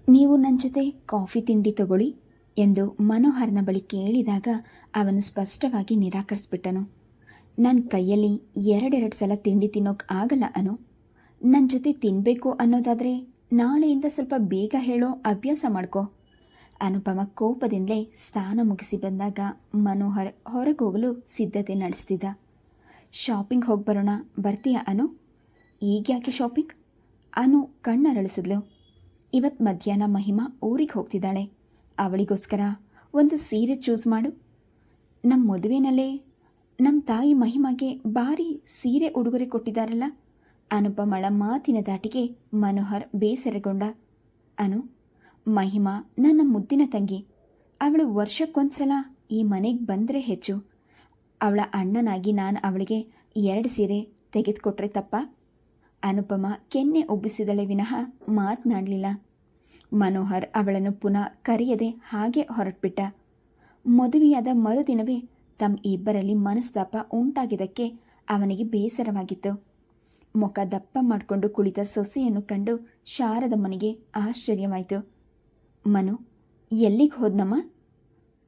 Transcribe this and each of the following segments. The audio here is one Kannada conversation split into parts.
ನೀವು ನನ್ನ ಜೊತೆ ಕಾಫಿ ತಿಂಡಿ ತಗೊಳ್ಳಿ ಎಂದು ಮನೋಹರ್ನ ಬಳಿ ಕೇಳಿದಾಗ ಅವನು ಸ್ಪಷ್ಟವಾಗಿ ನಿರಾಕರಿಸ್ಬಿಟ್ಟನು. ನನ್ನ ಕೈಯಲ್ಲಿ ಎರಡೆರಡು ಸಲ ತಿಂಡಿ ತಿನ್ನೋಕೆ ಆಗಲ್ಲ ಅನು. ನನ್ನ ಜೊತೆ ತಿನ್ನಬೇಕು ಅನ್ನೋದಾದರೆ ನಾಳೆಯಿಂದ ಸ್ವಲ್ಪ ಬೇಗ ಹೇಳೋ ಅಭ್ಯಾಸ ಮಾಡ್ಕೋ. ಅನುಪಮ ಕೋಪದಿಂದಲೇ ಸ್ನಾನ ಮುಗಿಸಿ ಬಂದಾಗ ಮನೋಹರ್ ಹೊರಗೋಗಲು ಸಿದ್ಧತೆ ನಡೆಸ್ತಿದ್ದ. ಶಾಪಿಂಗ್ ಹೋಗಿ ಬರೋಣ, ಬರ್ತೀಯಾ ಅನು? ಈಗ ಯಾಕೆ ಶಾಪಿಂಗ್? ಅನು ಕಣ್ಣರಳಿಸಿದ್ಲು. ಇವತ್ತು ಮಧ್ಯಾಹ್ನ ಮಹಿಮಾ ಊರಿಗೆ ಹೋಗ್ತಿದ್ದಾಳೆ. ಅವಳಿಗೋಸ್ಕರ ಒಂದು ಸೀರೆ ಚೂಸ್ ಮಾಡು. ನಮ್ಮ ಮದುವೆನಲ್ಲೇ ನಮ್ಮ ತಾಯಿ ಮಹಿಮಾಗೆ ಭಾರಿ ಸೀರೆ ಉಡುಗೊರೆ ಕೊಟ್ಟಿದ್ದಾರಲ್ಲ. ಅನುಪಮಳ ಮಾತಿನ ದಾಟಿಗೆ ಮನೋಹರ್ ಬೇಸರಗೊಂಡ. ಅನು, ಮಹಿಮಾ ನನ್ನ ಮುದ್ದಿನ ತಂಗಿ. ಅವಳು ವರ್ಷಕ್ಕೊಂದ್ಸಲ ಈ ಮನೆಗೆ ಬಂದರೆ ಹೆಚ್ಚು. ಅವಳ ಅಣ್ಣನಾಗಿ ನಾನು ಅವಳಿಗೆ 2 ಸೀರೆ ತೆಗೆದುಕೊಟ್ರೆ ತಪ್ಪ? ಅನುಪಮ ಕೆನ್ನೆ ಉಬ್ಬಿಸಿದಳೆ ವಿನಃ ಮಾತನಾಡಲಿಲ್ಲ. ಮನೋಹರ್ ಅವಳನ್ನು ಪುನಃ ಕರೆಯದೆ ಹಾಗೆ ಹೊರಟ್ಬಿಟ್ಟ. ಮದುವೆಯಾದ ಮರುದಿನವೇ ತಮ್ಮ ಇಬ್ಬರಲ್ಲಿ ಮನಸ್ತಾಪ ಉಂಟಾಗಿದ್ದಕ್ಕೆ ಅವನಿಗೆ ಬೇಸರವಾಗಿತ್ತು. ಮುಖ ದಪ್ಪ ಮಾಡಿಕೊಂಡು ಕುಳಿತ ಸೊಸೆಯನ್ನು ಕಂಡು ಶಾರದಮ್ಮನಿಗೆ ಆಶ್ಚರ್ಯವಾಯಿತು. ಮನು, ಎಲ್ಲಿಗೆ ಹೋದ್ನಮ್ಮ?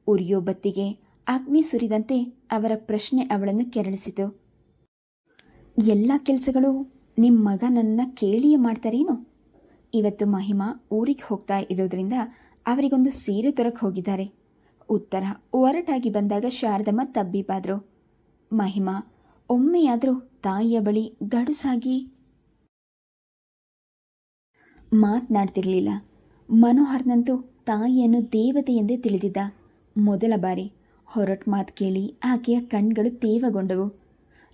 ಉರಿಯೋ ಬತ್ತಿಗೆ ಅಗ್ನಿ ಸುರಿದಂತೆ ಅವರ ಪ್ರಶ್ನೆ ಅವಳನ್ನು ಕೆರಳಿಸಿತು. ಎಲ್ಲ ಕೆಲಸಗಳು ನಿಮ್ಮ ಮಗ ನನ್ನ ಕೇಳಿಯೇ ಮಾಡ್ತಾರೇನು? ಇವತ್ತು ಮಹಿಮಾ ಊರಿಗೆ ಹೋಗ್ತಾ ಇರೋದ್ರಿಂದ ಅವರಿಗೊಂದು ಸೀರೆ ತರಕ್ಕೆ ಹೋಗಿದ್ದಾರೆ. ಉತ್ತರ ಒರಟಾಗಿ ಬಂದಾಗ ಶಾರದಮ್ಮ ತಬ್ಬಿಬಾದ್ರು. ಮಹಿಮಾ ಒಮ್ಮೆಯಾದರೂ ತಾಯಿಯ ಬಳಿ ಗಡುಸಾಗಿ ಮಾತನಾಡ್ತಿರಲಿಲ್ಲ. ಮನೋಹರ್ನಂತೂ ತಾಯಿಯನ್ನು ದೇವತೆ ಎಂದೇ ತಿಳಿದಿದ್ದ. ಮೊದಲ ಬಾರಿ ಹೊರಟು ಮಾತು ಕೇಳಿ ಆಕೆಯ ಕಣ್ಗಳು ತೇವಗೊಂಡವು.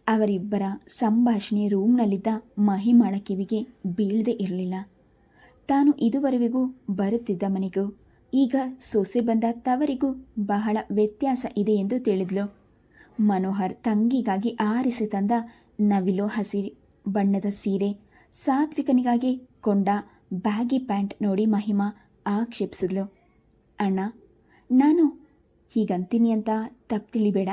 ಅವರಿಬ್ಬರ ಸಂಭಾಷಣೆ ರೂಮ್ನಲ್ಲಿದ್ದ ಮಹಿಮಾಳ ಕಿವಿಗೆ ಬೀಳದೆ ಇರಲಿಲ್ಲ. ತಾನು ಇದುವರೆವಿಗೂ ಬರುತ್ತಿದ್ದ ಮನೆಗೂ ಈಗ ಸೊಸೆ ಬಂದ ತವರಿಗೂ ಬಹಳ ವ್ಯತ್ಯಾಸ ಇದೆ ಎಂದು ತಿಳಿದ್ಲು. ಮನೋಹರ್ ತಂಗಿಗಾಗಿ ಆರಿಸಿ ತಂದ ನವಿಲು ಹಸಿರು ಬಣ್ಣದ ಸೀರೆ, ಸಾತ್ವಿಕನಿಗಾಗಿ ಕೊಂಡ ಬ್ಯಾಗಿ ಪ್ಯಾಂಟ್ ನೋಡಿ ಮಹಿಮಾ ಆಕ್ಷೇಪಿಸಿದ್ಲು. ಅಣ್ಣ, ನಾನು ಹೀಗಂತೀನಿ ಅಂತ ತಪ್ಪು ತಿಳಿಬೇಡ.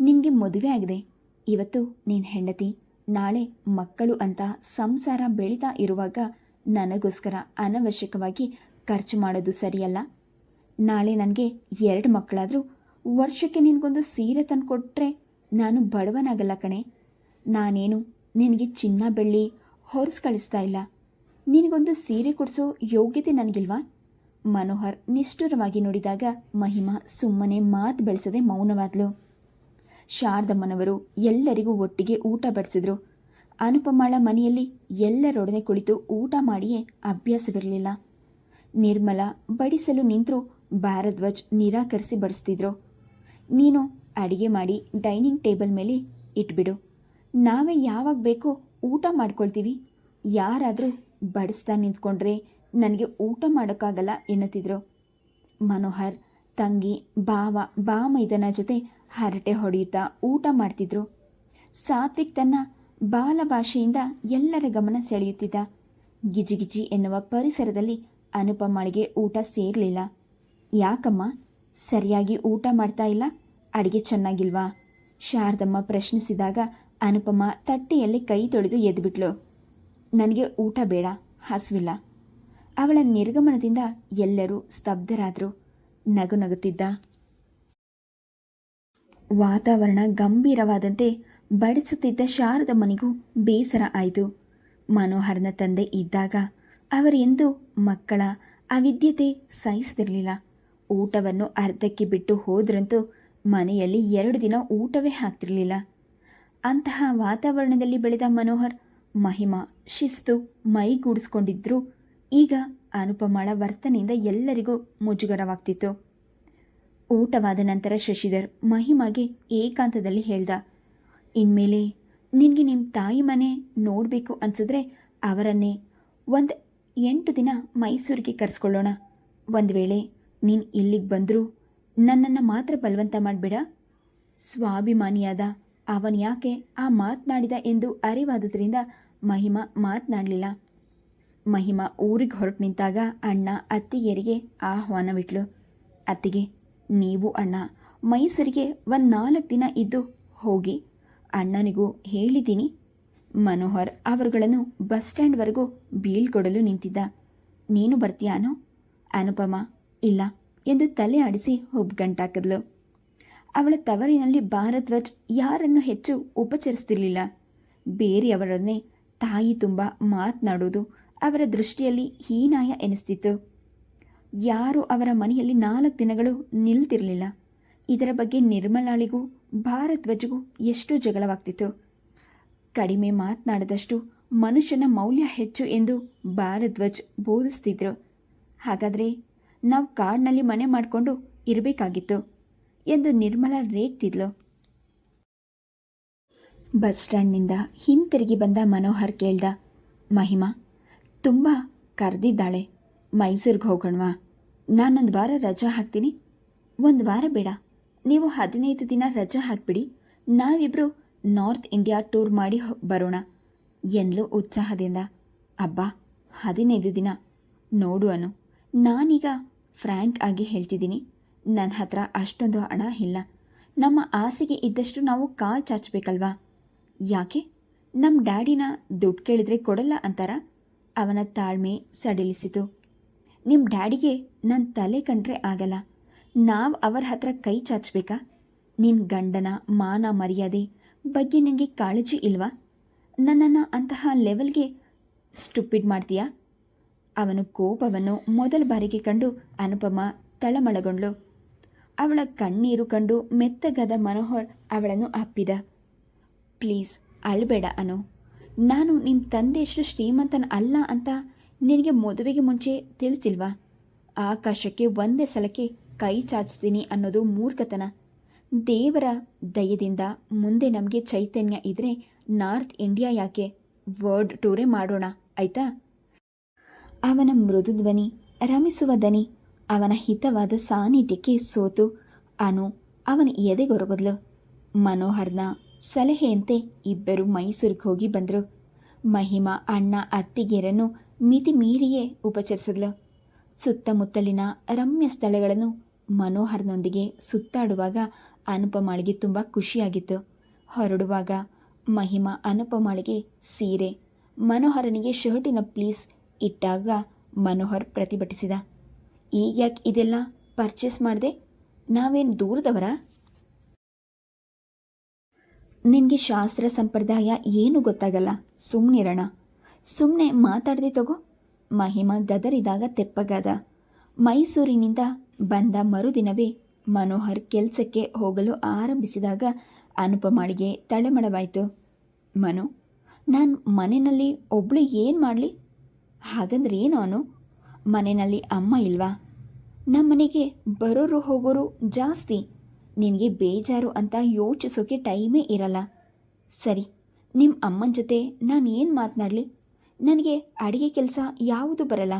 ನಿನಗೆ ಮದುವೆ ಆಗಿದೆ. ಇವತ್ತು ನೀನು ಹೆಂಡತಿ, ನಾಳೆ ಮಕ್ಕಳು ಅಂತ ಸಂಸಾರ ಬೆಳೀತಾ ಇರುವಾಗ ನನಗೋಸ್ಕರ ಅನವಶ್ಯಕವಾಗಿ ಖರ್ಚು ಮಾಡೋದು ಸರಿಯಲ್ಲ. ನಾಳೆ ನನಗೆ 2 ಮಕ್ಕಳಾದರೂ ವರ್ಷಕ್ಕೆ ನಿನಗೊಂದು ಸೀರೆ ತಂದು ಕೊಟ್ಟರೆ ನಾನು ಬಡವನಾಗಲ್ಲ ಕಣೆ. ನಾನೇನು ನಿನಗೆ ಚಿನ್ನ ಬೆಳ್ಳಿ ಹೊರಿಸಿ ಕಳಿಸ್ತಾ ಇಲ್ಲ. ನಿನಗೊಂದು ಸೀರೆ ಕೊಡಿಸೋ ಯೋಗ್ಯತೆ ನನಗಿಲ್ವಾ? ಮನೋಹರ್ ನಿಷ್ಠುರವಾಗಿ ನೋಡಿದಾಗ ಮಹಿಮಾ ಸುಮ್ಮನೆ ಮಾತು ಬೆಳೆಸದೆ ಮೌನವಾದ್ಲು. ಶಾರದಮ್ಮನವರು ಎಲ್ಲರಿಗೂ ಒಟ್ಟಿಗೆ ಊಟ ಬಡಿಸಿದ್ರು. ಅನುಪಮಾಳ ಮನೆಯಲ್ಲಿ ಎಲ್ಲರೊಡನೆ ಕುಳಿತು ಊಟ ಮಾಡಿಯೇ ಅಭ್ಯಾಸವಿರಲಿಲ್ಲ. ನಿರ್ಮಲ ಬಡಿಸಲು ನಿಂತರೂ ಭಾರದ್ವಾಜ್ ನಿರಾಕರಿಸಿ ಬಡಿಸ್ತಿದ್ರು. ನೀನು ಅಡಿಗೆ ಮಾಡಿ ಡೈನಿಂಗ್ ಟೇಬಲ್ ಮೇಲೆ ಇಟ್ಬಿಡು, ನಾವೇ ಯಾವಾಗ ಬೇಕೋ ಊಟ ಮಾಡ್ಕೊಳ್ತೀವಿ. ಯಾರಾದರೂ ಬಡಿಸ್ತಾ ನಿಂತ್ಕೊಂಡ್ರೆ ನನಗೆ ಊಟ ಮಾಡೋಕ್ಕಾಗಲ್ಲ ಎನ್ನುತ್ತಿದ್ರು. ಮನೋಹರ್ ತಂಗಿ, ಭಾವ, ಬಾಮೈದನ ಜೊತೆ ಹರಟೆ ಹೊಡೆಯುತ್ತಾ ಊಟ ಮಾಡ್ತಿದ್ರು. ಸಾತ್ವಿಕ್ ತನ್ನ ಬಾಲಭಾಷೆಯಿಂದ ಎಲ್ಲರ ಗಮನ ಸೆಳೆಯುತ್ತಿದ್ದ. ಗಿಜಿಗಿಜಿ ಎನ್ನುವ ಪರಿಸರದಲ್ಲಿ ಅನುಪಮಾಳಿಗೆ ಊಟ ಸೇರಲಿಲ್ಲ. ಯಾಕಮ್ಮ ಸರಿಯಾಗಿ ಊಟ ಮಾಡ್ತಾ ಇಲ್ಲ? ಅಡುಗೆ ಚೆನ್ನಾಗಿಲ್ವಾ? ಶಾರದಮ್ಮ ಪ್ರಶ್ನಿಸಿದಾಗ ಅನುಪಮ ತಟ್ಟೆಯಲ್ಲಿ ಕೈ ತೊಳೆದು ಎದ್ಬಿಟ್ಲು. ನನಗೆ ಊಟ ಬೇಡ, ಹಸಿವಿಲ್ಲ. ಅವಳ ನಿರ್ಗಮನದಿಂದ ಎಲ್ಲರೂ ಸ್ತಬ್ಧರಾದರು. ನಗು ನಗುತ್ತಿದ್ದ ವಾತಾವರಣ ಗಂಭೀರವಾದಂತೆ ಬಡಿಸುತ್ತಿದ್ದ ಶಾರದಮ್ಮನಿಗೂ ಬೇಸರ ಆಯಿತು. ಮನೋಹರ್ನ ತಂದೆ ಇದ್ದಾಗ ಅವರೆಂದೂ ಮಕ್ಕಳ ಅವಿದ್ಯತೆ ಸಹಿಸ್ತಿರಲಿಲ್ಲ. ಊಟವನ್ನು ಅರ್ಧಕ್ಕೆ ಬಿಟ್ಟು ಹೋದ್ರಂತೂ ಮನೆಯಲ್ಲಿ 2 ದಿನ ಊಟವೇ ಹಾಕ್ತಿರಲಿಲ್ಲ. ಅಂತಹ ವಾತಾವರಣದಲ್ಲಿ ಬೆಳೆದ ಮನೋಹರ್ ಮಹಿಮಾ ಶಿಸ್ತು ಮೈಗೂಡಿಸ್ಕೊಂಡಿದ್ರೂ ಈಗ ಅನುಪಮಾಳ ವರ್ತನೆಯಿಂದ ಎಲ್ಲರಿಗೂ ಮುಜುಗರವಾಗ್ತಿತ್ತು. ಊಟವಾದ ನಂತರ ಶಶಿಧರ್ ಮಹಿಮಾಗೆ ಏಕಾಂತದಲ್ಲಿ ಹೇಳ್ದ, ಇನ್ಮೇಲೆ ನಿನಗೆ ನಿಮ್ಮ ತಾಯಿ ಮನೆ ನೋಡಬೇಕು ಅನ್ಸಿದ್ರೆ ಅವರನ್ನೇ ಒಂದು 8 ದಿನ ಮೈಸೂರಿಗೆ ಕರೆಸ್ಕೊಳ್ಳೋಣ. ಒಂದು ವೇಳೆ ನೀನು ಇಲ್ಲಿಗೆ ಬಂದರೂ ನನ್ನನ್ನು ಮಾತ್ರ ಬಲವಂತ ಮಾಡಬೇಡ. ಸ್ವಾಭಿಮಾನಿಯಾದ ಅವನು ಯಾಕೆ ಆ ಮಾತನಾಡಿದ ಎಂದು ಅರಿವಾದುದರಿಂದ ಮಹಿಮಾ ಮಾತನಾಡಲಿಲ್ಲ. ಮಹಿಮಾ ಊರಿಗೆ ಹೊರಟು ನಿಂತಾಗ ಅಣ್ಣ ಅತ್ತಿಗೆಯರಿಗೆ ಆಹ್ವಾನವಿಟ್ಲು. ಅತ್ತಿಗೆ, ನೀವು ಅಣ್ಣ ಮೈಸೂರಿಗೆ ಒಂದು 4 ದಿನ ಇದ್ದು ಹೋಗಿ. ಅಣ್ಣನಿಗೂ ಹೇಳಿದ್ದೀನಿ. ಮನೋಹರ್ ಅವರುಗಳನ್ನು ಬಸ್ ಸ್ಟ್ಯಾಂಡ್ವರೆಗೂ ಬೀಳ್ಕೊಡಲು ನಿಂತಿದ್ದ. ನೀನು ಬರ್ತೀಯಾನೋ? ಅನುಪಮ ಇಲ್ಲ ಎಂದು ತಲೆ ಆಡಿಸಿ ಹುಬ್ಗಂಟಾಕಿದ್ಲು. ಅವಳ ತವರಿನಲ್ಲಿ ಭಾರದ್ವಾಜ್ ಯಾರನ್ನು ಹೆಚ್ಚು ಉಪಚರಿಸ್ತಿರ್ಲಿಲ್ಲ. ಬೇರೆಯವರನ್ನೇ ತಾಯಿ ತುಂಬ ಮಾತನಾಡುವುದು ಅವರ ದೃಷ್ಟಿಯಲ್ಲಿ ಹೀನಾಯ ಎನಿಸ್ತಿತ್ತು. ಯಾರೂ ಅವರ ಮನೆಯಲ್ಲಿ 4 ದಿನಗಳು ನಿಲ್ತಿರಲಿಲ್ಲ. ಇದರ ಬಗ್ಗೆ ನಿರ್ಮಲಾಳಿಗೂ ಭಾರದ್ವಾಜ್ಗೂ ಎಷ್ಟೋ ಜಗಳವಾಗ್ತಿತ್ತು. ಕಡಿಮೆ ಮಾತನಾಡದಷ್ಟು ಮನುಷ್ಯನ ಮೌಲ್ಯ ಹೆಚ್ಚು ಎಂದು ಭಾರದ್ವಾಜ್ ಬೋಧಿಸ್ತಿದ್ರು. ಹಾಗಾದರೆ ನಾವು ಕಾಡಿನಲ್ಲಿ ಮನೆ ಮಾಡಿಕೊಂಡು ಇರಬೇಕಾಗಿತ್ತು ಎಂದು ನಿರ್ಮಲಾ ರೇಗ್ತಿದ್ಲು. ಬಸ್ ಸ್ಟ್ಯಾಂಡ್ನಿಂದ ಹಿಂತಿರುಗಿ ಬಂದ ಮನೋಹರ್ ಕೇಳ್ದ, ಮಹಿಮಾ ತುಂಬ ಕರೆದಿದ್ದಾಳೆ, ಮೈಸೂರಿಗೆ ಹೋಗೋಣವಾ? ನಾನೊಂದು ವಾರ ರಜಾ ಹಾಕ್ತೀನಿ. 1 ವಾರ ಬೇಡ, ನೀವು 15 ದಿನ ರಜಾ ಹಾಕಿಬಿಡಿ, ನಾವಿಬ್ಬರು ನಾರ್ತ್ ಇಂಡಿಯಾ ಟೂರ್ ಮಾಡಿ ಬರೋಣ ಎಂದ್ಲು ಉತ್ಸಾಹದಿಂದ. ಅಬ್ಬಾ 15 ದಿನ ನೋಡು ಅನು, ನಾನೀಗ ಫ್ರ್ಯಾಂಕ್ ಆಗಿ ಹೇಳ್ತಿದ್ದೀನಿ, ನನ್ನ ಹತ್ರ ಅಷ್ಟೊಂದು ಹಣ ಇಲ್ಲ. ನಮ್ಮ ಆಸೆಗೆ ಇದ್ದಷ್ಟು ನಾವು ಕಾಲು ಚಾಚಬೇಕಲ್ವಾ? ಯಾಕೆ ನಮ್ಮ ಡ್ಯಾಡಿನ ದುಡ್ಡು ಕೇಳಿದ್ರೆ ಕೊಡಲ್ಲ ಅಂತಾರ? ಅವನ ತಾಳ್ಮೆ ಸಡಿಲಿಸಿತು. ನಿಮ್ಮ ಡ್ಯಾಡಿಗೆ ನನ್ನ ತಲೆ ಕಂಡ್ರೆ ಆಗಲ್ಲ, ನಾವು ಅವರ ಹತ್ರ ಕೈ ಚಾಚಬೇಕಾ? ನಿನ್ನ ಗಂಡನ ಮಾನ ಮರ್ಯಾದೆ ಬಗ್ಗೆ ನಿನಗೆ ಕಾಳಜಿ ಇಲ್ವಾ? ನನ್ನನ್ನು ಅಂತಹ ಲೆವೆಲ್ಗೆ ಸ್ಟುಪಿಡ್ ಮಾಡ್ತೀಯಾ? ಅವನ ಕೋಪವನ್ನು ಮೊದಲ ಬಾರಿಗೆ ಕಂಡು ಅನುಪಮ ತಳಮಳಗೊಂಡ್ಳು. ಅವಳ ಕಣ್ಣೀರು ಕಂಡು ಮೆತ್ತಗಾದ ಮನೋಹರ್ ಅವಳನ್ನು ಅಪ್ಪಿದ. ಪ್ಲೀಸ್ ಅಳಬೇಡ ಅನು, ನಾನು ನಿಮ್ಮ ತಂದೆಯಷ್ಟು ಶ್ರೀಮಂತನ ಅಲ್ಲ ಅಂತ ನಿನಗೆ ಮದುವೆಗೆ ಮುಂಚೆ ತಿಳಿಸಿಲ್ವಾ? ಆಕಾಶಕ್ಕೆ ಒಂದೇ ಸಲಕ್ಕೆ ಕೈ ಚಾಚ್ತೀನಿ ಅನ್ನೋದು ಮೂರ್ಖತನ. ದೇವರ ದಯದಿಂದ ಮುಂದೆ ನಮಗೆ ಚೈತನ್ಯ ಇದ್ದರೆ ನಾರ್ತ್ ಇಂಡಿಯಾ ಯಾಕೆ, ವರ್ಲ್ಡ್ ಟೂರೇ ಮಾಡೋಣ ಆಯಿತಾ? ಅವನ ಮೃದು ಧ್ವನಿ, ರಮಿಸುವ ದನಿ, ಅವನ ಹಿತವಾದ ಸಾನ್ನಿಧ್ಯಕ್ಕೆ ಸೋತು ಅನು ಅವನ ಎದೆಗೊರಗದ್ಲು. ಮನೋಹರ್ನ ಸಲಹೆಯಂತೆ ಇಬ್ಬರು ಮೈಸೂರಿಗೆ ಹೋಗಿ ಬಂದರು. ಮಹಿಮಾ ಅಣ್ಣ ಅತ್ತಿಗೆಯರನ್ನು ಮಿತಿ ಮೀರಿಯೇ ಉಪಚರಿಸಿದ್ಲು. ಸುತ್ತಮುತ್ತಲಿನ ರಮ್ಯ ಸ್ಥಳಗಳನ್ನು ಮನೋಹರ್ನೊಂದಿಗೆ ಸುತ್ತಾಡುವಾಗ ಅನುಪಮಾಳಿಗೆ ತುಂಬ ಖುಷಿಯಾಗಿತ್ತು. ಹೊರಡುವಾಗ ಮಹಿಮಾ ಅನುಪಮಾಳಿಗೆ ಸೀರೆ, ಮನೋಹರನಿಗೆ ಶರ್ಟಿನ ಪ್ಲೀಸ್ ಇಟ್ಟಾಗ ಮನೋಹರ್ ಪ್ರತಿಭಟಿಸಿದ. ಈಗ್ಯಾಕೆ ಇದೆಲ್ಲ ಪರ್ಚೇಸ್ ಮಾಡಿದೆ? ನಾವೇನು ದೂರದವರ? ನಿನಗೆ ಶಾಸ್ತ್ರ ಸಂಪ್ರದಾಯ ಏನೂ ಗೊತ್ತಾಗಲ್ಲ, ಸುಮ್ಮನಿರೋಣ. ಸುಮ್ಮನೆ ಮಾತಾಡದೆ ತಗೋ. ಮಹಿಮಾ ಗದರಿದಾಗ ತೆಪ್ಪಗಾದ. ಮೈಸೂರಿನಿಂದ ಬಂದ ಮರುದಿನವೇ ಮನೋಹರ್ ಕೆಲಸಕ್ಕೆ ಹೋಗಲು ಆರಂಭಿಸಿದಾಗ ಅನುಪಮಾಳಿಗೆ ತಳಮಳವಾಯಿತು. ಮನು, ನಾನು ಮನೆಯಲ್ಲಿ ಒಬ್ಬಳು ಏನು ಮಾಡಲಿ? ಹಾಗಂದ್ರೆ ಏನು ಅನು? ಮನೆಯಲ್ಲಿ ಅಮ್ಮ ಇಲ್ವಾ? ನಮ್ಮನೆಗೆ ಬರೋರು ಹೋಗೋರು ಜಾಸ್ತಿ. ನಿನಗೆ ಬೇಜಾರು ಅಂತ ಯೋಚಿಸೋಕೆ ಟೈಮೇ ಇರಲ್ಲ. ಸರಿ, ನಿಮ್ಮ ಅಮ್ಮನ ಜೊತೆ ನಾನು ಏನು ಮಾತನಾಡಲಿ? ನನಗೆ ಅಡುಗೆ ಕೆಲಸ ಯಾವುದು ಬರಲ್ಲ.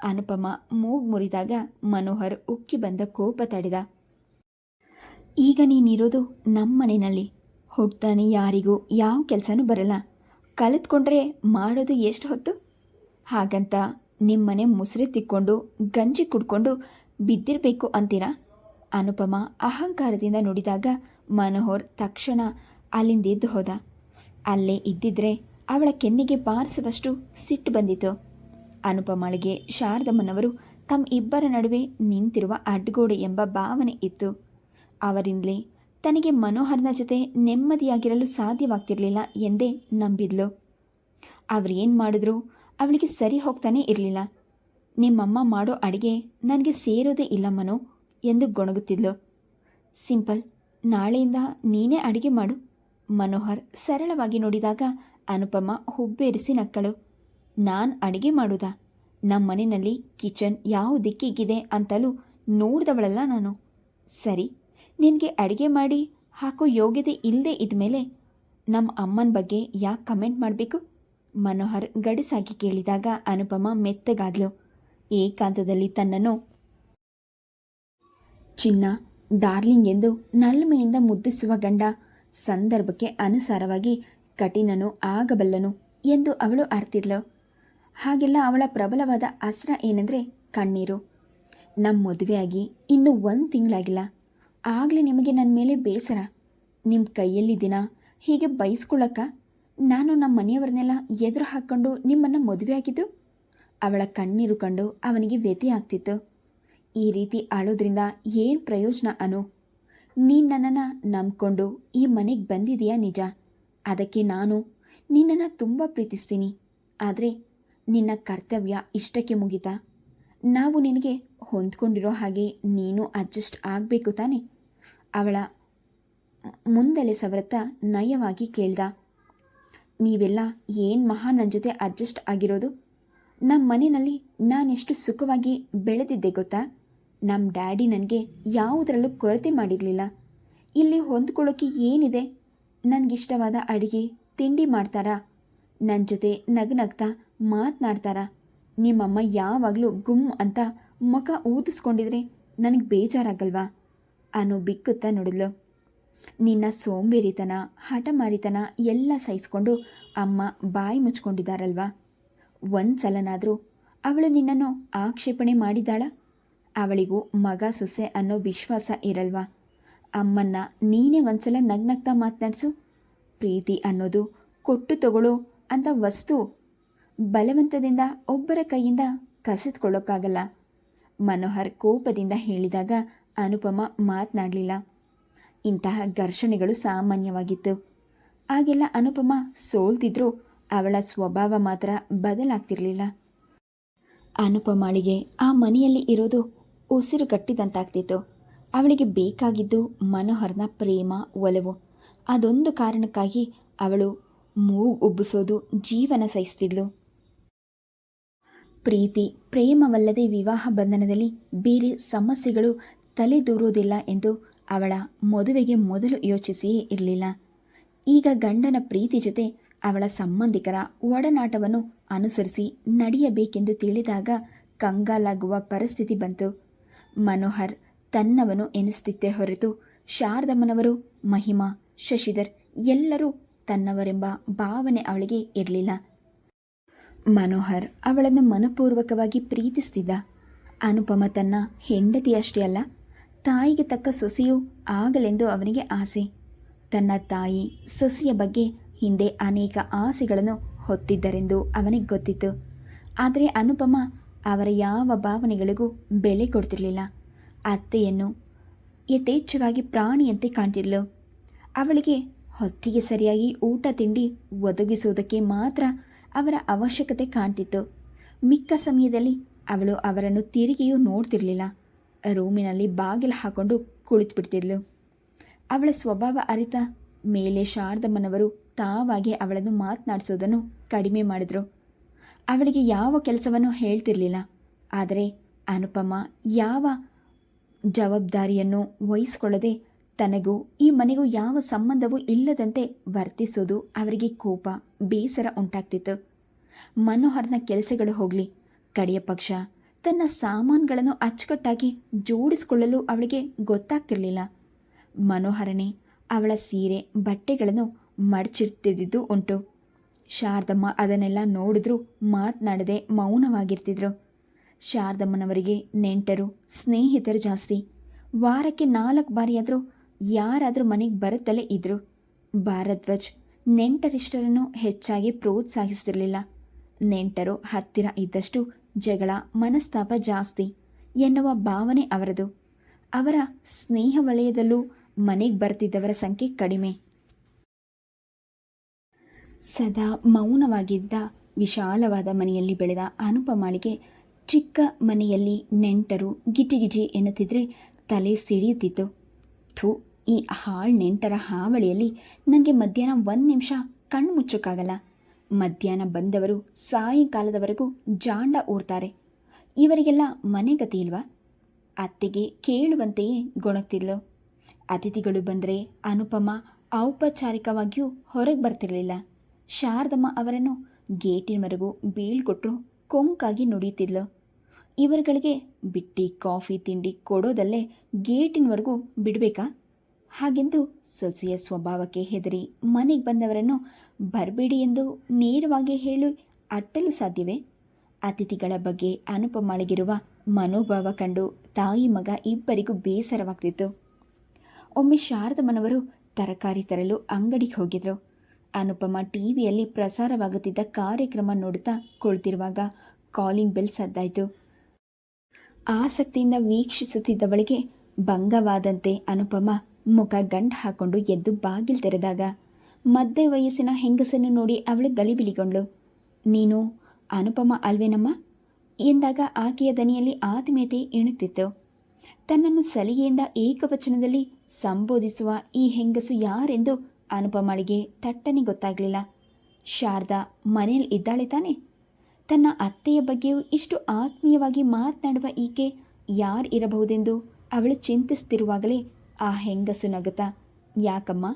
ಅನುಪಮ ಮೂಗು ಮುರಿದಾಗ ಮನೋಹರ್ ಉಕ್ಕಿ ಬಂದ ಕೋಪ ತಡೆದ. ಈಗ ನೀನಿರೋದು ನಮ್ಮ ಮನೆಯಲ್ಲಿ. ಹುಡ್ತಾನೆ ಯಾರಿಗೂ ಯಾವ ಕೆಲಸನೂ ಬರಲ್ಲ. ಕಲಿತ್ಕೊಂಡ್ರೆ ಮಾಡೋದು ಎಷ್ಟು ಹೊತ್ತು? ಹಾಗಂತ ನಿಮ್ಮನೆ ಮುಸುರೆ ತಿಕ್ಕೊಂಡು ಗಂಜಿ ಕುಡ್ಕೊಂಡು ಬಿದ್ದಿರಬೇಕು ಅಂತೀರಾ? ಅನುಪಮ ಅಹಂಕಾರದಿಂದ ನುಡಿದಾಗ ಮನೋಹರ್ ತಕ್ಷಣ ಅಲ್ಲಿಂದೆದ್ದು ಹೋದ. ಅಲ್ಲೇ ಇದ್ದಿದ್ರೆ ಅವಳ ಕೆನ್ನೆಗೆ ಬಾರಿಸುವಷ್ಟು ಸಿಟ್ಟು ಬಂದಿತು. ಅನುಪಮಳಿಗೆ ಶಾರದಮ್ಮನವರು ತಮ್ಮ ಇಬ್ಬರ ನಡುವೆ ನಿಂತಿರುವ ಅಡ್ಡಗೋಡೆ ಎಂಬ ಭಾವನೆ ಇತ್ತು. ಅವರಿಂದಲೇ ತನಗೆ ಮನೋಹರ್ನ ಜೊತೆ ನೆಮ್ಮದಿಯಾಗಿರಲು ಸಾಧ್ಯವಾಗ್ತಿರಲಿಲ್ಲ ಎಂದೇ ನಂಬಿದ್ಲು. ಅವರೇನು ಮಾಡಿದ್ರೂ ಅವಳಿಗೆ ಸರಿ ಹೋಗ್ತಾನೇ ಇರಲಿಲ್ಲ. ನಿಮ್ಮಮ್ಮ ಮಾಡೋ ಅಡುಗೆ ನನಗೆ ಸೇರೋದೇ ಇಲ್ಲ ಮನೋ ಎಂದು ಗೊಣಗುತ್ತಿದ್ಲು. ಸಿಂಪಲ್, ನಾಳೆಯಿಂದ ನೀನೇ ಅಡುಗೆ ಮಾಡು. ಮನೋಹರ್ ಸರಳವಾಗಿ ನೋಡಿದಾಗ ಅನುಪಮ ಹುಬ್ಬೇರಿಸಿ ನಕ್ಕಳು. ನಾನು ಅಡುಗೆ ಮಾಡೋದಾ? ನಮ್ಮ ಮನೆಯಲ್ಲಿ ಕಿಚನ್ ಯಾವ ದಿಕ್ಕಿಗಿದೆ ಅಂತಲೂ ನೋಡಿದವಳಲ್ಲ ನಾನು. ಸರಿ, ನಿನಗೆ ಅಡುಗೆ ಮಾಡಿ ಹಾಕೋ ಯೋಗ್ಯತೆ ಇಲ್ಲದೆ ಇದ್ಮೇಲೆ ನಮ್ಮ ಅಮ್ಮನ ಬಗ್ಗೆ ಯಾಕೆ ಕಮೆಂಟ್ ಮಾಡಬೇಕು? ಮನೋಹರ್ ಗಡಸಾಗಿ ಕೇಳಿದಾಗ ಅನುಪಮ ಮೆತ್ತಗಾದ್ಲು. ಏಕಾಂತದಲ್ಲಿ ತನ್ನನ್ನು ಚಿನ್ನ, ಡಾರ್ಲಿಂಗ್ ಎಂದು ನಲ್ಮೆಯಿಂದ ಮುದ್ದಿಸುವ ಗಂಡ ಸಂದರ್ಭಕ್ಕೆ ಅನುಸಾರವಾಗಿ ಕಠಿಣನು ಆಗಬಲ್ಲನು ಎಂದು ಅವಳು ಅರ್ತಿದ್ಲು. ಹಾಗೆಲ್ಲ ಅವಳ ಪ್ರಬಲವಾದ ಅಸ್ತ್ರ ಏನೆಂದರೆ ಕಣ್ಣೀರು. ನಮ್ಮ ಮದುವೆಯಾಗಿ ಇನ್ನೂ 1 ತಿಂಗಳಾಗಿಲ್ಲ, ಆಗಲೇ ನಿಮಗೆ ನನ್ನ ಮೇಲೆ ಬೇಸರ. ನಿಮ್ಮ ಕೈಯಲ್ಲಿ ದಿನ ಹೀಗೆ ಬಯಸ್ಕೊಳ್ಳಕ್ಕ ನಾನು ನಮ್ಮ ಮನೆಯವರನ್ನೆಲ್ಲ ಎದುರು ಹಾಕ್ಕೊಂಡು ನಿಮ್ಮನ್ನು ಮದುವೆ ಆಗಿದ್ದು? ಅವಳ ಕಣ್ಣೀರು ಕಂಡು ಅವನಿಗೆ ವ್ಯಥೆ ಆಗ್ತಿತ್ತು. ಈ ರೀತಿ ಅಳೋದ್ರಿಂದ ಏನು ಪ್ರಯೋಜನ ಅನು? ನೀನು ನನ್ನನ್ನು ನಂಬ್ಕೊಂಡು ಈ ಮನೆಗೆ ಬಂದಿದೆಯಾ ನಿಜ. ಅದಕ್ಕೆ ನಾನು ನಿನ್ನನ್ನು ತುಂಬ ಪ್ರೀತಿಸ್ತೀನಿ. ಆದರೆ ನಿನ್ನ ಕರ್ತವ್ಯ ಇಷ್ಟಕ್ಕೆ ಮುಗಿತಾ? ನಾವು ನಿನಗೆ ಹೊಂದ್ಕೊಂಡಿರೋ ಹಾಗೆ ನೀನು ಅಡ್ಜಸ್ಟ್ ಆಗಬೇಕು ತಾನೆ? ಅವಳ ಮುಂದಲೆ ಸವರತ್ತ ನಯವಾಗಿ ಕೇಳ್ದ. ನೀವೆಲ್ಲ ಏನು ಮಹಾ ನನ್ನ ಜೊತೆ ಅಡ್ಜಸ್ಟ್ ಆಗಿರೋದು? ನಮ್ಮ ಮನೆಯಲ್ಲಿ ನಾನೆಷ್ಟು ಸುಖವಾಗಿ ಬೆಳೆದಿದ್ದೆ ಗೊತ್ತಾ? ನಮ್ಮ ಡ್ಯಾಡಿ ನನಗೆ ಯಾವುದರಲ್ಲೂ ಕೊರತೆ ಮಾಡಿರಲಿಲ್ಲ. ಇಲ್ಲಿ ಹೊಂದ್ಕೊಳ್ಳೋಕ್ಕೆ ಏನಿದೆ? ನನಗಿಷ್ಟವಾದ ಅಡುಗೆ ತಿಂಡಿ ಮಾಡ್ತಾರಾ? ನನ್ನ ಜೊತೆ ನಗ್ನಗ್ತಾ ಮಾತನಾಡ್ತಾರಾ? ನಿಮ್ಮಮ್ಮ ಯಾವಾಗಲೂ ಗುಮ್ ಅಂತ ಮುಖ ಊದಿಸ್ಕೊಂಡಿದ್ರೆ ನನಗೆ ಬೇಜಾರಾಗಲ್ವಾ? ಅನು ಬಿಕ್ಕುತ್ತಾ ನೋಡಿದ್ಲು. ನಿನ್ನ ಸೋಂಬೇರಿತನ, ಹಠಮಾರಿತನ ಎಲ್ಲ ಸಹಿಸ್ಕೊಂಡು ಅಮ್ಮ ಬಾಯಿ ಮುಚ್ಕೊಂಡಿದ್ದಾರಲ್ವಾ? ಒಂದು ಸಲನಾದರೂ ಅವಳು ನಿನ್ನನ್ನು ಆಕ್ಷೇಪಣೆ ಮಾಡಿದ್ದಾಳ? ಅವಳಿಗೂ ಮಗ ಸೊಸೆ ಅನ್ನೋ ವಿಶ್ವಾಸ ಇರಲ್ವಾ? ಅಮ್ಮನ್ನ ನೀನೇ ಒಂದ್ಸಲ ನಗ್ನಗ್ತಾ ಮಾತನಾಡಿಸು. ಪ್ರೀತಿ ಅನ್ನೋದು ಕೊಟ್ಟು ತಗೊಳ್ಳೋ ಅಂತ ವಸ್ತು. ಬಲವಂತದಿಂದ ಒಬ್ಬರ ಕೈಯಿಂದ ಕಸಿದ್ಕೊಳ್ಳೋಕ್ಕಾಗಲ್ಲ. ಮನೋಹರ್ ಕೋಪದಿಂದ ಹೇಳಿದಾಗ ಅನುಪಮ ಮಾತನಾಡಲಿಲ್ಲ. ಇಂತಹ ಘರ್ಷಣೆಗಳು ಸಾಮಾನ್ಯವಾಗಿತ್ತು. ಆಗೆಲ್ಲ ಅನುಪಮ ಸೋಲ್ತಿದ್ರೂ ಅವಳ ಸ್ವಭಾವ ಮಾತ್ರ ಬದಲಾಗ್ತಿರಲಿಲ್ಲ. ಅನುಪಮಾಳಿಗೆ ಆ ಮನೆಯಲ್ಲಿ ಇರೋದು ಉಸಿರು ಕಟ್ಟಿದಂತಾಗ್ತಿತ್ತು. ಅವಳಿಗೆ ಬೇಕಾಗಿದ್ದು ಮನೋಹರ್ನ ಪ್ರೇಮ, ಒಲವು. ಅದೊಂದು ಕಾರಣಕ್ಕಾಗಿ ಅವಳು ಮೂಗು ಉಬ್ಬಿಸೋದು, ಜೀವನ ಸಹಿಸ್ತಿದ್ಲು. ಪ್ರೀತಿ ಪ್ರೇಮವಲ್ಲದೆ ವಿವಾಹ ಬಂಧನದಲ್ಲಿ ಬೇರೆ ಸಮಸ್ಯೆಗಳು ತಲೆದೂರೋದಿಲ್ಲ ಎಂದು ಅವಳ ಮದುವೆಗೆ ಮೊದಲು ಯೋಚಿಸಿಯೇ ಇರಲಿಲ್ಲ. ಈಗ ಗಂಡನ ಪ್ರೀತಿ ಜೊತೆ ಅವಳ ಸಂಬಂಧಿಕರ ಒಡನಾಟವನ್ನು ಅನುಸರಿಸಿ ನಡೆಯಬೇಕೆಂದು ತಿಳಿದಾಗ ಕಂಗಾಲಾಗುವ ಪರಿಸ್ಥಿತಿ ಬಂತು. ಮನೋಹರ್ ತನ್ನವನು ಎನಿಸ್ತಿತ್ತೇ ಹೊರತು ಶಾರದಮ್ಮನವರು, ಮಹಿಮಾ, ಶಶಿಧರ್ ಎಲ್ಲರೂ ತನ್ನವರೆಂಬ ಭಾವನೆ ಅವಳಿಗೆ ಇರಲಿಲ್ಲ. ಮನೋಹರ್ ಅವಳನ್ನು ಮನಪೂರ್ವಕವಾಗಿ ಪ್ರೀತಿಸ್ತಿದ್ದ. ಅನುಪಮ ತನ್ನ ಹೆಂಡತಿಯಷ್ಟೇ ಅಲ್ಲ, ತಾಯಿಗೆ ತಕ್ಕ ಸೊಸೆಯೂ ಆಗಲೆಂದು ಅವನಿಗೆ ಆಸೆ. ತನ್ನ ತಾಯಿ ಸೊಸೆಯ ಬಗ್ಗೆ ಹಿಂದೆ ಅನೇಕ ಆಸೆಗಳನ್ನು ಹೊತ್ತಿದ್ದರೆಂದು ಅವನಿಗೆ ಗೊತ್ತಿತ್ತು. ಆದರೆ ಅನುಪಮ ಅವರ ಯಾವ ಭಾವನೆಗಳಿಗೂ ಬೆಲೆ ಕೊಡ್ತಿರಲಿಲ್ಲ. ಅತ್ತೆಯನ್ನು ಯಥೇಚ್ಛವಾಗಿ ಪ್ರಾಣಿಯಂತೆ ಕಾಣ್ತಿದ್ಲು. ಅವಳಿಗೆ ಹೊತ್ತಿಗೆ ಸರಿಯಾಗಿ ಊಟ ತಿಂಡಿ ಒದಗಿಸುವುದಕ್ಕೆ ಮಾತ್ರ ಅವರ ಅವಶ್ಯಕತೆ ಕಾಣ್ತಿತ್ತು. ಮಿಕ್ಕ ಸಮಯದಲ್ಲಿ ಅವಳು ಅವರನ್ನು ತಿರುಗಿಯೂ ನೋಡ್ತಿರಲಿಲ್ಲ. ರೂಮಿನಲ್ಲಿ ಬಾಗಿಲು ಹಾಕೊಂಡು ಕುಳಿತುಬಿಡ್ತಿದ್ಲು. ಅವಳ ಸ್ವಭಾವ ಅರಿತ ಮೇಲೆ ಶಾರದಮ್ಮನವರು ತಾವಾಗಿ ಅವಳನ್ನು ಮಾತನಾಡಿಸೋದನ್ನು ಕಡಿಮೆ ಮಾಡಿದ್ರು. ಅವಳಿಗೆ ಯಾವ ಕೆಲಸವನ್ನು ಹೇಳ್ತಿರಲಿಲ್ಲ. ಆದರೆ ಅನುಪಮ ಯಾವ ಜವಾಬ್ದಾರಿಯನ್ನು ವಹಿಸಿಕೊಳ್ಳದೆ ತನಗೂ ಈ ಮನೆಗೂ ಯಾವ ಸಂಬಂಧವೂ ಇಲ್ಲದಂತೆ ವರ್ತಿಸೋದು ಅವರಿಗೆ ಕೋಪ, ಬೇಸರ ಉಂಟಾಗ್ತಿತ್ತು. ಮನೋಹರ್ನ ಕೆಲಸಗಳು ಹೋಗಲಿ, ಕಡೆಯ ಪಕ್ಷ ತನ್ನ ಸಾಮಾನುಗಳನ್ನು ಅಚ್ಚುಕಟ್ಟಾಗಿ ಜೋಡಿಸಿಕೊಳ್ಳಲು ಅವಳಿಗೆ ಗೊತ್ತಾಗ್ತಿರಲಿಲ್ಲ. ಮನೋಹರನೇ ಅವಳ ಸೀರೆ, ಬಟ್ಟೆಗಳನ್ನು ಮಡಚಿರ್ತಿದ್ದು ಉಂಟು. ಶಾರದಮ್ಮ ಅದನ್ನೆಲ್ಲ ನೋಡಿದ್ರೂ ಮಾತನಾಡದೆ ಮೌನವಾಗಿರ್ತಿದ್ರು. ಶಾರದಮ್ಮನವರಿಗೆ ನೆಂಟರು, ಸ್ನೇಹಿತರು ಜಾಸ್ತಿ. ವಾರಕ್ಕೆ 4 ಬಾರಿಯಾದರೂ ಯಾರಾದರೂ ಮನೆಗೆ ಬರುತ್ತಲೇ ಇದ್ದರು. ಭಾರದ್ವಾಜ್ ನೆಂಟರಿಷ್ಟರನ್ನು ಹೆಚ್ಚಾಗಿ ಪ್ರೋತ್ಸಾಹಿಸ್ತಿರಲಿಲ್ಲ. ನೆಂಟರು ಹತ್ತಿರ ಇದ್ದಷ್ಟು ಜಗಳ, ಮನಸ್ತಾಪ ಜಾಸ್ತಿ ಎನ್ನುವ ಭಾವನೆ ಅವರದು. ಅವರ ಸ್ನೇಹ ವಲಯದಲ್ಲೂ ಮನೆಗೆ ಬರ್ತಿದ್ದವರ ಸಂಖ್ಯೆ ಕಡಿಮೆ. ಸದಾ ಮೌನವಾಗಿದ್ದ ವಿಶಾಲವಾದ ಮನೆಯಲ್ಲಿ ಬೆಳೆದ ಅನುಪಮಾಳಿಗೆ ಚಿಕ್ಕ ಮನೆಯಲ್ಲಿ ನೆಂಟರು ಗಿಜಿಗಿಜಿ ಎನ್ನುತ್ತಿದ್ರೆ ತಲೆ ಸಿಡಿಯುತ್ತಿತ್ತು. ಥೂ, ಈ ಹಾಳು ನೆಂಟರ ಹಾವಳಿಯಲ್ಲಿ ನನಗೆ ಮಧ್ಯಾಹ್ನ 1 ನಿಮಿಷ ಕಣ್ಣು ಮುಚ್ಚೋಕ್ಕಾಗಲ್ಲ. ಮಧ್ಯಾಹ್ನ ಬಂದವರು ಸಾಯಂಕಾಲದವರೆಗೂ ಜಾಂಡ ಊರ್ತಾರೆ. ಇವರಿಗೆಲ್ಲ ಮನೆಗತಿ ಇಲ್ವಾ? ಅತ್ತೆಗೆ ಕೇಳುವಂತೆಯೇ ಗೊಣಗ್ತಿದ್ಲು. ಅತಿಥಿಗಳು ಬಂದರೆ ಅನುಪಮ ಔಪಚಾರಿಕವಾಗಿಯೂ ಹೊರಗೆ ಬರ್ತಿರಲಿಲ್ಲ. ಶಾರದಮ್ಮ ಅವರನ್ನು ಗೇಟಿನವರೆಗೂ ಬೀಳ್ಕೊಟ್ರು ಕೊಂಕಾಗಿ ನುಡಿಯುತ್ತಿದ್ಲು. ಇವರುಗಳಿಗೆ ಬಿಟ್ಟಿ, ಕಾಫಿ, ತಿಂಡಿ ಕೊಡೋದಲ್ಲೇ ಗೇಟಿನವರೆಗೂ ಬಿಡಬೇಕಾ? ಹಾಗೆಂದು ಸೊಸೆಯ ಸ್ವಭಾವಕ್ಕೆ ಹೆದರಿ ಮನೆಗೆ ಬಂದವರನ್ನು ಬರಬೇಡಿ ಎಂದು ನೇರವಾಗಿ ಹೇಳಿ ಅಟ್ಟಲು ಸಾಧ್ಯವೇ? ಅತಿಥಿಗಳ ಬಗ್ಗೆ ಅನುಪಮಾಳಿಗಿರುವ ಮನೋಭಾವ ಕಂಡು ತಾಯಿ ಮಗ ಇಬ್ಬರಿಗೂ ಬೇಸರವಾಗ್ತಿತ್ತು. ಒಮ್ಮೆ ಶಾರದಮ್ಮನವರು ತರಕಾರಿ ತರಲು ಅಂಗಡಿಗೆ ಹೋಗಿದ್ರು. ಅನುಪಮ ಟಿವಿಯಲ್ಲಿ ಪ್ರಸಾರವಾಗುತ್ತಿದ್ದ ಕಾರ್ಯಕ್ರಮ ನೋಡುತ್ತಾ ಕುಳಿತಿರುವಾಗ ಕಾಲಿಂಗ್ ಬೆಲ್ ಸದ್ದಾಯಿತು. ಆಸಕ್ತಿಯಿಂದ ವೀಕ್ಷಿಸುತ್ತಿದ್ದವಳಿಗೆ ಭಂಗವಾದಂತೆ ಅನುಪಮ ಮುಖ ಗಂಟು ಹಾಕೊಂಡು ಎದ್ದು ಬಾಗಿಲು ತೆರೆದಾಗ ಮಧ್ಯ ವಯಸ್ಸಿನ ಹೆಂಗಸನ್ನು ನೋಡಿ ಅವಳು ಗಲಿಬಿಲಿಗೊಂಡ್ಳು. ನೀನು ಅನುಪಮ ಅಲ್ವೇನಮ್ಮ ಎಂದಾಗ ಆಕೆಯ ದನಿಯಲ್ಲಿ ಆತ್ಮೀಯತೆ ಇಣುತ್ತಿತ್ತು. ತನ್ನನ್ನು ಸಲಿಗೆಯಿಂದ ಏಕವಚನದಲ್ಲಿ ಸಂಬೋಧಿಸುವ ಈ ಹೆಂಗಸು ಯಾರೆಂದು ಅನುಪಮಳಿಗೆ ತಟ್ಟನೆ ಗೊತ್ತಾಗಲಿಲ್ಲ. ಶಾರದಾ ಮನೆಯಲ್ಲಿ ಇದ್ದಾಳೆ ತಾನೆ? ತನ್ನ ಅತ್ತೆಯ ಬಗ್ಗೆಯೂ ಇಷ್ಟು ಆತ್ಮೀಯವಾಗಿ ಮಾತನಾಡುವ ಈಕೆ ಯಾರು ಇರಬಹುದೆಂದು ಅವಳು ಚಿಂತಿಸ್ತಿರುವಾಗಲೇ ಆ ಹೆಂಗಸು ನಗುತ್ತಾ, ಯಾಕಮ್ಮ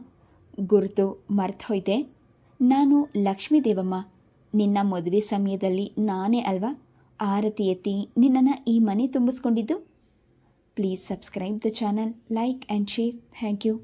ಗುರುತು ಮರ್ತೋಯ್ತೆ? ನಾನು ಲಕ್ಷ್ಮೀದೇವಮ್ಮ. ನಿನ್ನ ಮದುವೆ ಸಮಯದಲ್ಲಿ ನಾನೇ ಅಲ್ವಾ ಆರತಿ ಎತ್ತಿ ನಿನ್ನನ್ನು ಈ ಮನೆ ತುಂಬಿಸ್ಕೊಂಡಿದ್ದು. Please subscribe the channel, like and share. Thank you.